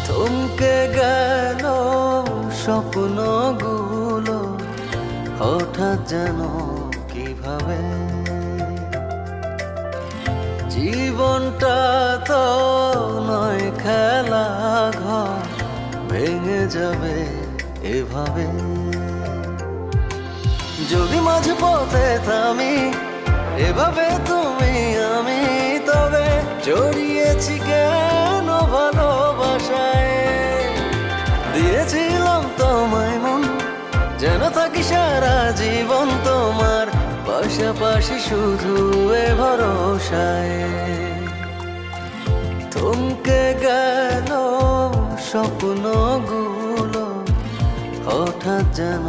থমকে গেল স্বপ্নগুলো হঠাৎ যেন কিভাবে। জীবনটা তো নয় খেলা ঘর, ভেঙে যাবে এভাবে। যদি মাঝে পথে থামি এভাবে তুমি আমি, তবে জড়িয়েছি কেন ভালোবাসায়। দিয়েছিলাম তোমায় মন, যেন থাকি সারা জীবন তোমার পাশাপাশি, শুধু এ ভরসায়। থমকে গেল স্বপ্নগুলো হঠাৎ যেন